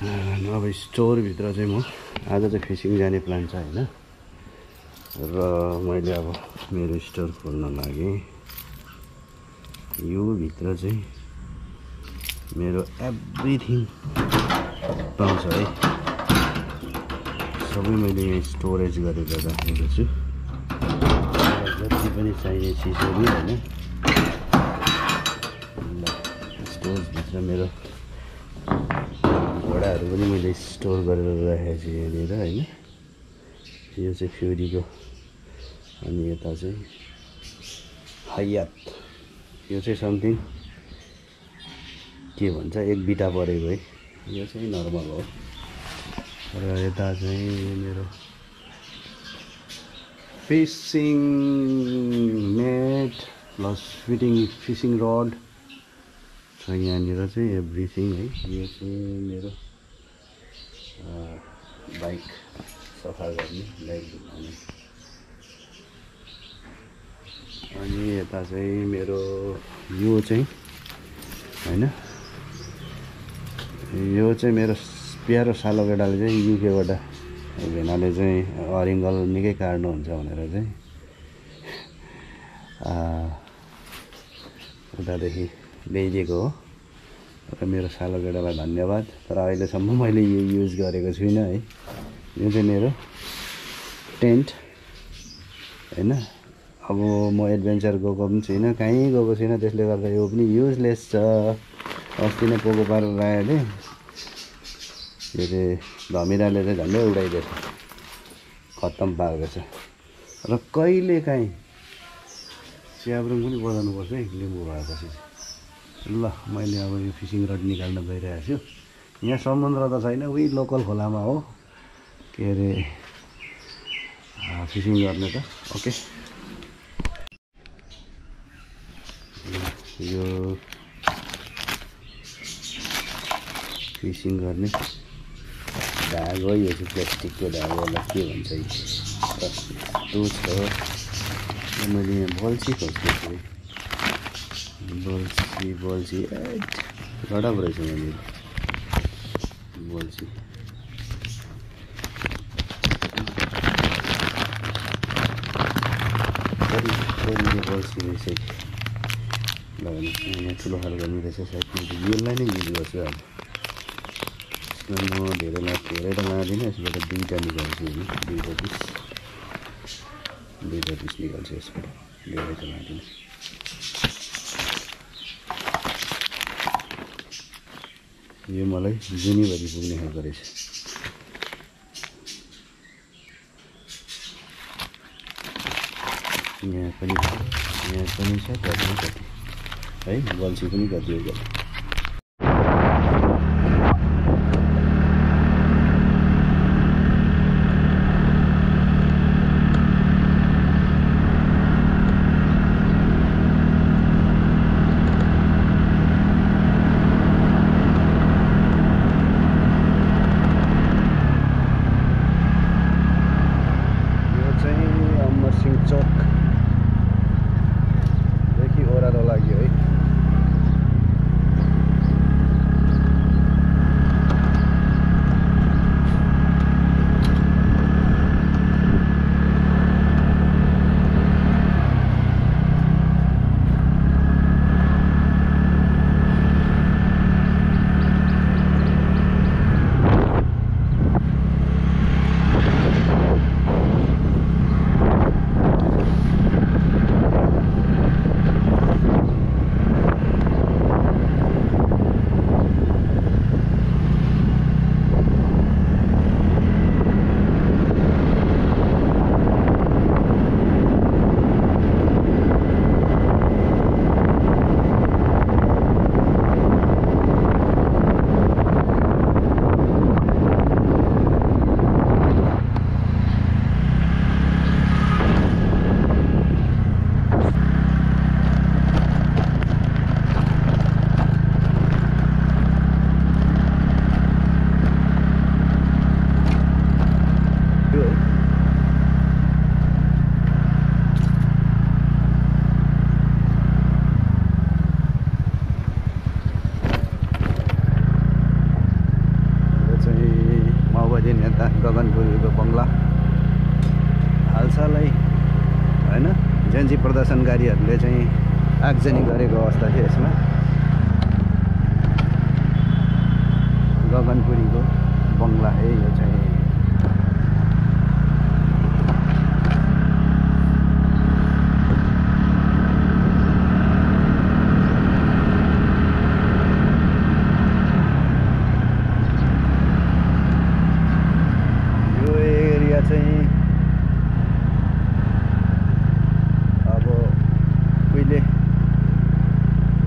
अब स्टोरभित्र चाहिँ म आज चाहिँ फिसिङ जाने प्लान छ होइन। र मैले अब मेरो स्टोर खोल्न लागेँ। यो भित्र चाहिँ मेरो एभ्रिथिङ पाउँछ है। सबै मैले यहाँ स्टोरेज गरेर राखेको छु। जति पनि चाहिने चिजहरू होइन स्टोरेजभित्र मेरो घोडाहरू पनि मैले स्टोर गरेर राखेको छु यहाँनिर होइन। यो चाहिँ फ्युरीको, अनि यता चाहिँ हयात। यो चाहिँ समथिङ के भन्छ, एक बिटा परेको है। यो चाहिँ नर्मल हो। र यता चाहिँ मेरो fishing net plus fishing rod छ यहाँनिर चाहिँ एभ्रिथिङ है। यो चाहिँ मेरो बाइक सफा गर्ने, बाइक धुने। अनि यता चाहिँ मेरो यो चाहिँ होइन, यो चाहिँ मेरो प्यारो सालो केटाले चाहिँ युकेबाट भेनाले चाहिँ अरिङ्गल निकै काट्नुहुन्छ भनेर चाहिँ उतादेखि ल्याइदिएको हो। र मेरो सालो केटालाई धन्यवाद। तर अहिलेसम्म मैले यो युज गरेको छुइनँ है। यो चाहिँ मेरो टेन्ट होइन। अब म एडभेन्चर गएको पनि छुइनँ, कहीँ गएको छुइनँ, त्यसले गर्दा यो पनि युजलेस छ। अस्ति नै पोको पारेर राखेको थिएँ, यो चाहिँ धमिराले चाहिँ झन्डै उडाइदिएछ, खत्तम पारेको छ। र कहिले काहीँ च्याब्रुङ पनि बजाउनुपर्छ है लिम्बू भएपछि। ल मैले अब यो फिसिङ रड निकाल्न गइरहेको छु। यहाँ समुद्र त छैन, उही लोकल खोलामा हो के अरे फिसिङ गर्ने त। ओके, यो फिसिङ गर्ने धागो, यो चाहिँ प्लास्टिकको धागोलाई के भन्छ यस्तो छ। मैले यहाँ बल्छी खोज्दैछु, बल्छी गडब रहेछ यहाँनिर बल्छी। बल्छी रहेछ। ल यहाँ ठुलो खालको नि रहेछ, सायद यसलाई नै युज गर्छु अब। यसमा म धेरै त लाँदिनँ, यसबाट दुईवटा निकाल्छु होइन, दुईवटा पिस निकाल्छु यसबाट, धेरै त लाँदिनँ। यो मलाई जुनीभरि पुग्ने खालको रहेछ। यहाँ पनि छ कति है, बल्छी पनि कति हो कति। गगनपुरीको बङ्गला हालसालै हैन जेन्जी प्रदर्शनकारीहरूले चाहिँ आगजनी गरेको अवस्था थियो यसमा। गगनपुरीको बङ्गला है यो चाहिँ।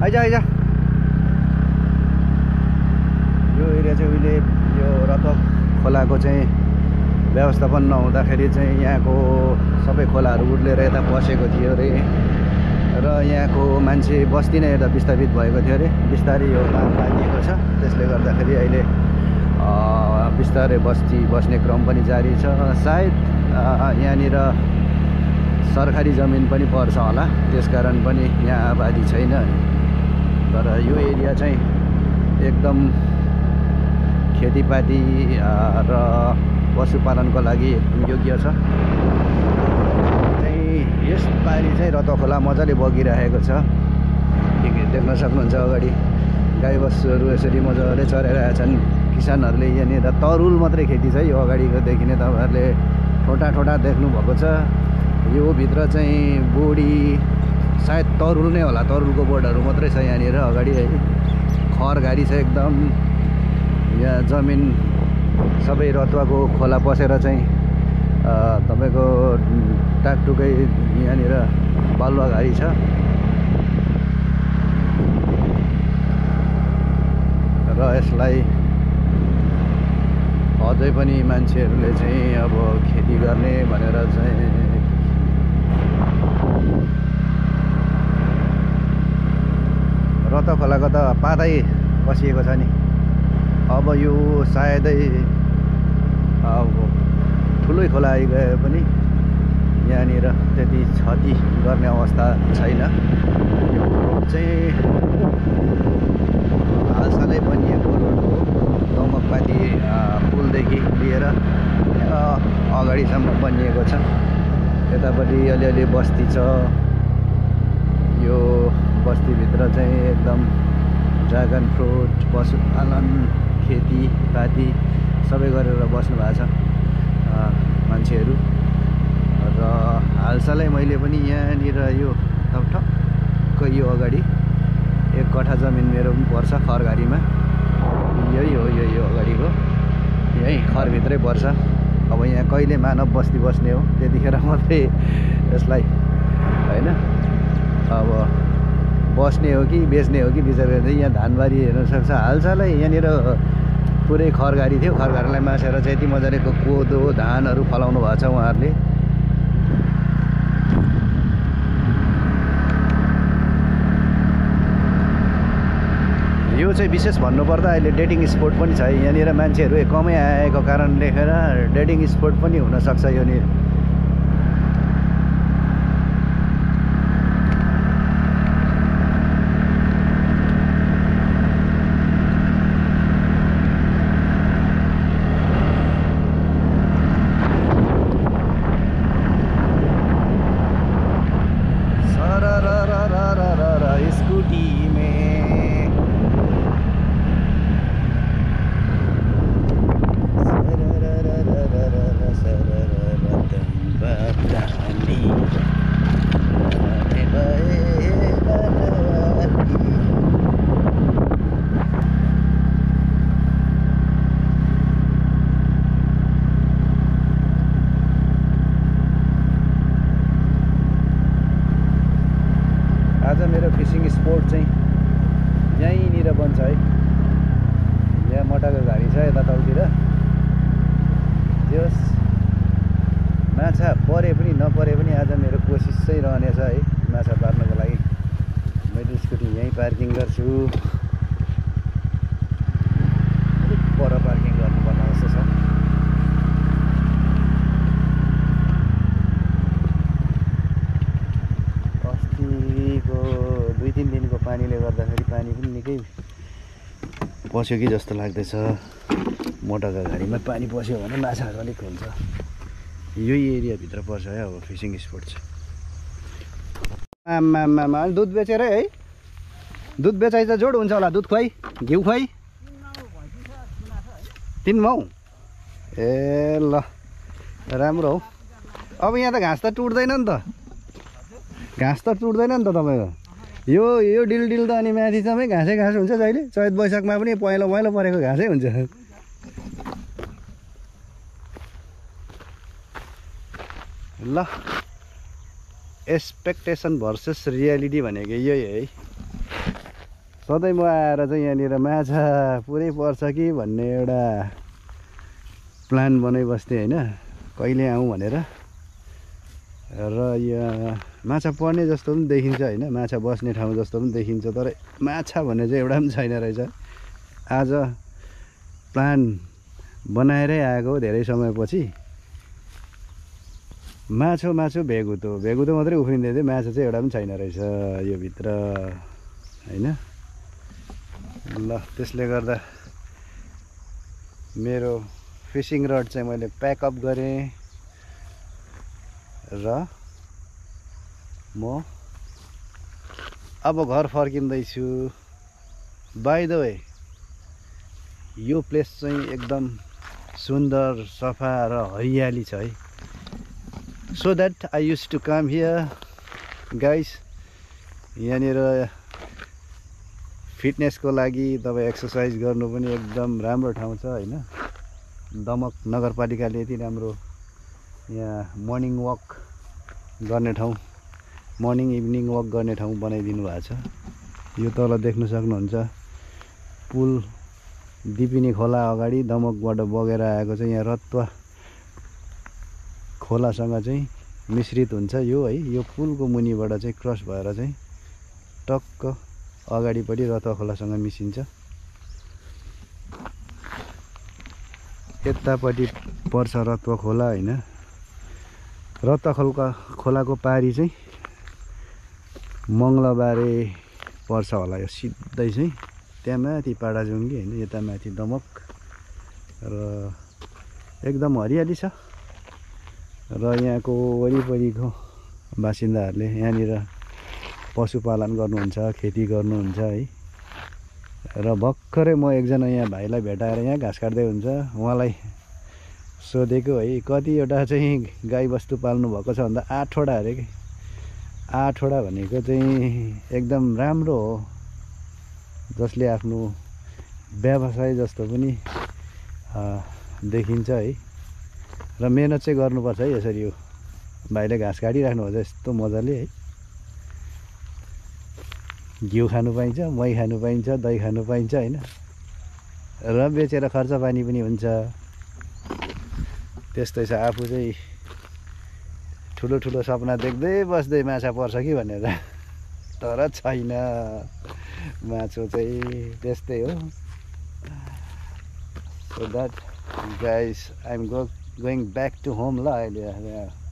आइजा आइजा यो एरिया चाहिँ उहिले यो रतक खोलाको चाहिँ व्यवस्थापन नहुँदाखेरि चाहिँ यहाँको सबै खोलाहरू उर्लेर यता पसेको थियो अरे र यहाँको मान्छे बस्ती नै यता विस्थापित भएको थियो अरे। बिस्तारै यो बाँध बाँधिएको छ, त्यसले गर्दाखेरि अहिले बिस्तारै बस्ने क्रम पनि जारी छ। सायद यहाँनिर सरकारी जमिन पनि पर्छ होला, त्यसकारण पनि यहाँ आबादी छैन। तर यो एरिया चाहिँ एकदम खेतीपाती र पशुपालनको लागि एकदम योग्य छ। चाहिँ यसपालि चाहिँ रतक खोला मजाले बगिरहेको छ, देख्न सक्नुहुन्छ। अगाडि गाईबस्तुहरू यसरी मजाले चराइरहेका छन्। किसानहरूले यहाँनिर तरुल मात्रै खेती छ। यो अगाडिको देखिने तपाईँहरूले ठोटा देख्नुभएको छ। यो भित्र चाहिँ बोडी सायद तरुल नै होला, तरुलको बोटहरू मात्रै छ यहाँनिर अगाडि है। खरघारी छ एकदम। यहाँ जमिन सबै रतुवाको खोला पसेर चाहिँ तपाईँको टाकटुकै यहाँनिर बालुवाघारी छ। र यसलाई अझै पनि मान्छेहरूले चाहिँ अब खेती गर्ने भनेर चाहिँ रतक खोलाको त पातै पसिएको छ नि। अब यो सायदै अब ठुलै खोला आइगए पनि यहाँनिर त्यति क्षति गर्ने अवस्था छैन। यो चाहिँ हालसालै बनिएको रोड हो। दमकपाती पुलदेखि लिएर अगाडिसम्म बनिएको छ। यतापट्टि अलिअलि बस्ती छ। यो बस्तीभित्र चाहिँ एकदम ड्रागन फ्रुट, पशुपालन, खेतीपाती सबै गरेर बस्नु भएको छ मान्छेहरू। र हालसालै मैले पनि यहाँनिर यो ठक्क यो अगाडि 1 कठा जमिन मेरो पनि पर्छ खरघारीमा। यही हो यो अगाडिको, यही खरभित्रै पर्छ। अब यहाँ कहिले मानव बस्ती बस्ने हो त्यतिखेर मात्रै यसलाई होइन अब बस्ने हो कि बेच्ने हो कि विचार गर्दै। यहाँ धानबारी हेर्न सक्छ। हालसालै यहाँनिर पुरै खरघारी थियो। खरघारीलाई मासेर चाहिँ यति मजाले कोदो धानहरू फलाउनु भएको छ उहाँहरूले। यो चाहिँ विशेष भन्नुपर्दा अहिले डेटिङ स्पोट पनि छ। यहाँनिर मान्छेहरू कमै आएको कारणले लेखेर डेटिङ स्पोट पनि हुनसक्छ यहाँनिर। स्कूटी में आज मेरो फिसिङ स्पोट चाहिँ यहीँनिर बन्छ है। यहाँ मटाको घारी छ यता तलतिर। जस माछा परे पनि नपरे पनि आज मेरो कोसिस चाहिँ रहनेछ है माछा पार्नको लागि। मैले स्कुटी यहीँ पार्किङ गर्छु। अलिक पर पार्किङ गर्नुपर्ने जस्तो छ। अस्तिको 2-3 दिनको पानीले गर्दाखेरि पानी पनि निकै पस्यो कि जस्तो लाग्दैछ। मोटरको घारीमा पानी पस्यो भने माछाहरू अलिक हुन्छ। यही एरियाभित्र पर्छ है अब फिसिङ स्पोट चाहिँ। आमामा दुध बेचेर है, दुध बेचाइ त जोड हुन्छ होला। दुध खुवाइ, घिउ खुवाइ 3 माउ। ए ल राम्रो हो। अब यहाँ त घाँस त टुट्दैन नि त, घाँस त टुट्दैन नि त तपाईँको। यो डिल त अनि माथि सबै घाँसै घाँस हुन्छ जहिले। चैत वैशाखमा पनि पहेँलो परेको घाँसै हुन्छ। ल एक्सपेक्टेसन भर्सेस रियालिटी भनेको यही है। सधैँ म आएर चाहिँ यहाँनिर माछा पुरै पर्छ कि भन्ने एउटा प्लान बनाइबस्थेँ होइन, कहिले आउँ भनेर। र यहाँ माछा पर्ने जस्तो पनि देखिन्छ होइन, माछा बस्ने ठाउँ जस्तो पनि देखिन्छ, तर माछा भन्ने चाहिँ एउटा पनि छैन रहेछ। आज प्लान बनाएरै आएको धेरै समयपछि माछो भेगुतो मात्रै उफ्रिँदै थियो, माछा चाहिँ एउटा पनि छैन रहेछ यो भित्र होइन। ल त्यसले गर्दा मेरो फिसिङ रड चाहिँ मैले प्याकअप गरेँ र म अब घर फर्किँदैछु। बाइ द वे यो प्लेस चाहिँ एकदम सुन्दर सफा र हरियाली छ है। So that I use to come here guys. यहाँनिर फिटनेसको लागि तपाईँ एक्सर्साइज गर्नु पनि एकदम राम्रो ठाउँ छ होइन। दमक नगरपालिकाले यति राम्रो यहाँ मर्निङ वक गर्ने ठाउँ, मर्निङ इभिनिङ वक गर्ने ठाउँ बनाइदिनु भएको छ। यो तल देख्न सक्नुहुन्छ पुल दिपिनी खोला अगाडि दमकबाट बगेर आएको चाहिँ यहाँ रत्वा खोलासँग चाहिँ मिश्रित हुन्छ यो है। यो पुलको मुनिबाट चाहिँ क्रस भएर चाहिँ टक्क अगाडिपट्टि रत्वा खोलासँग मिसिन्छ। यतापट्टि पर्छ रत्वा खोला होइन। रत्वा खोलाको पारी चाहिँ मङ्गलबारे पर्छ होला यो सिधै चाहिँ। त्यहाँ माथि पाडाजुङ्गी होइन, यता माथि दमक र एकदम हरियाली छ। र यहाँको वरिपरिको बासिन्दाहरूले यहाँनिर पशुपालन गर्नुहुन्छ, खेती गर्नुहुन्छ है। र भर्खरै म एकजना यहाँ भाइलाई भेटाएर यहाँ घाँस काट्दै हुन्छ, उहाँलाई सोधेको है कतिवटा चाहिँ गाई बस्तु पाल्नु भएको छ भन्दा 8वटा अरे कि। 8वटा भनेको चाहिँ एकदम राम्रो हो, जसले आफ्नो व्यवसाय जस्तो पनि देखिन्छ है। र मेहनत चाहिँ गर्नुपर्छ है। यसरी यो भाइले घाँस काटिराख्नुहुन्छ यस्तो मजाले है। घिउ खानु पाइन्छ, मही खानु पाइन्छ, दही खानु पाइन्छ होइन। र बेचेर खर्च पानी पनि हुन्छ। त्यस्तै छ। आफू चाहिँ ठुलो सपना देख्दै बस्दै माछा पर्छ कि भनेर, तर छैन माछो चाहिँ। त्यस्तै हो। So that guys, I'm going back to home ल अहिले।